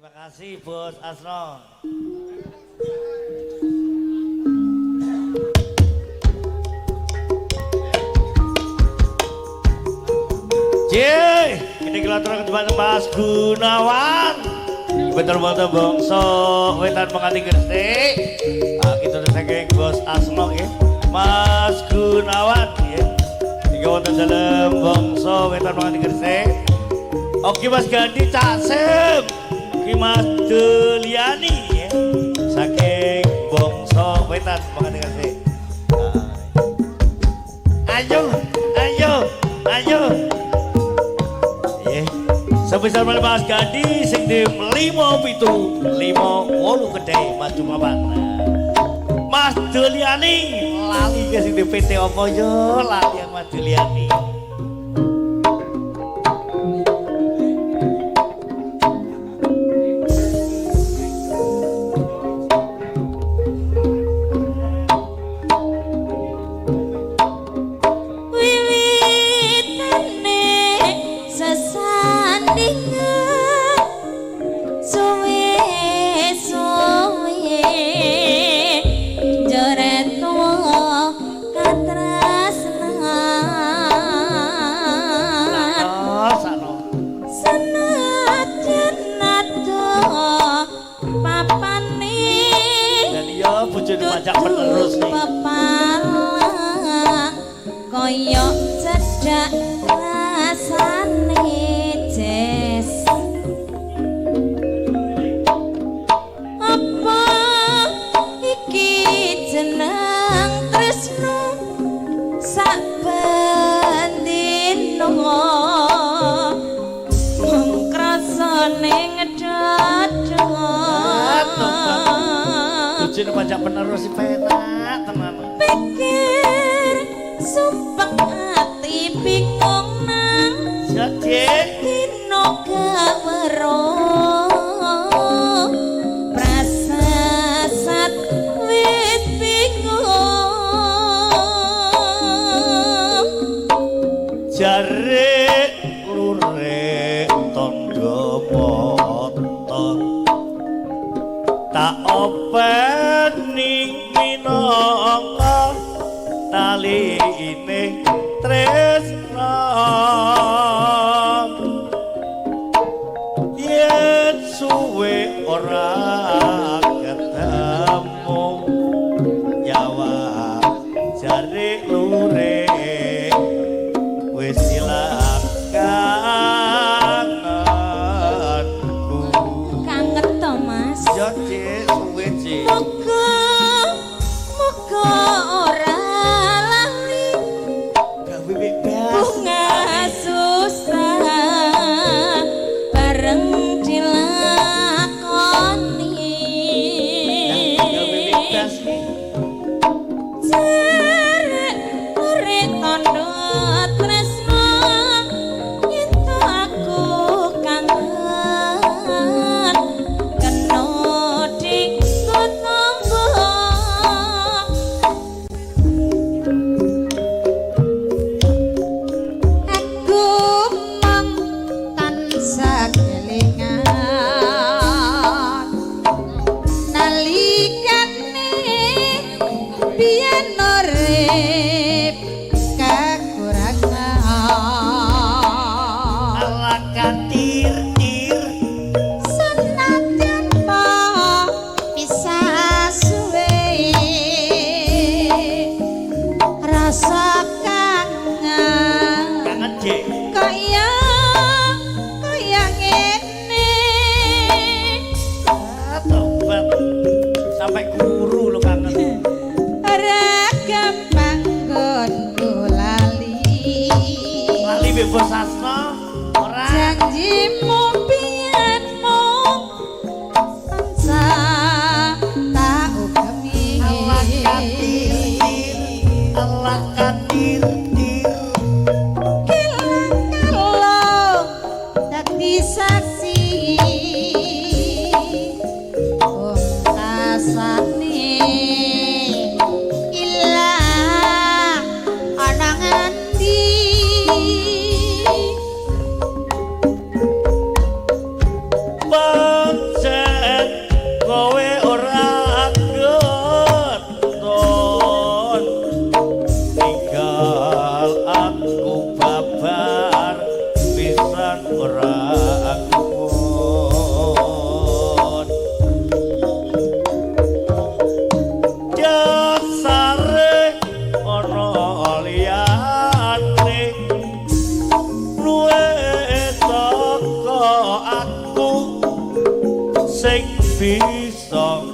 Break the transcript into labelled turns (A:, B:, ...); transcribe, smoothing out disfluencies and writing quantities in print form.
A: Terima kasih Bos Asno. Ini kita terang ke Mas Gunawan. Betul-betul bangsa wetan pengantin Gresik. Kita udah saking Bos Asno ya. Mas Gunawan ya. Iki wonten dalem bangsa wetan pengantin Gresik. Oke Mas Gandhi Cak Sem. Oke Mas Deliani ya. Saking bangsa wetan pengantin Gresik. Ayo, ayo, ayo. Sebesar Mas Gandhi sing di 5-7 5-8 gede Mas Jumapan. Mas Deliani lali ke sing di PT apa yo lali yang Mas Deliani.
B: Koyok cedak rasane jes apa iki jeneng tresno sak bendino mung krasane ngedadot
A: ujine pajak penerus si penak tenan
B: pikir sumpah hati bingung nang
A: jadi
B: dino gawero prasasat wit bingung
A: jare lure tondo motor tak openi minangka tali ini tresno yen suwe ora ketemu nyawa jare lure wis ilang kangenku
B: kangen to Mas
A: yo cik suwe cik
B: muga ora bunga susah bareng dilakoni jarek urip tondo tresno yen aku kangen kena dikut tombo
A: Bos Asno ora
B: janjimu piyenmu tansah tak ugemi
A: Allah kadir
B: kilang kalong dadi saksi kasane ilang ana ngendi
A: sing bisa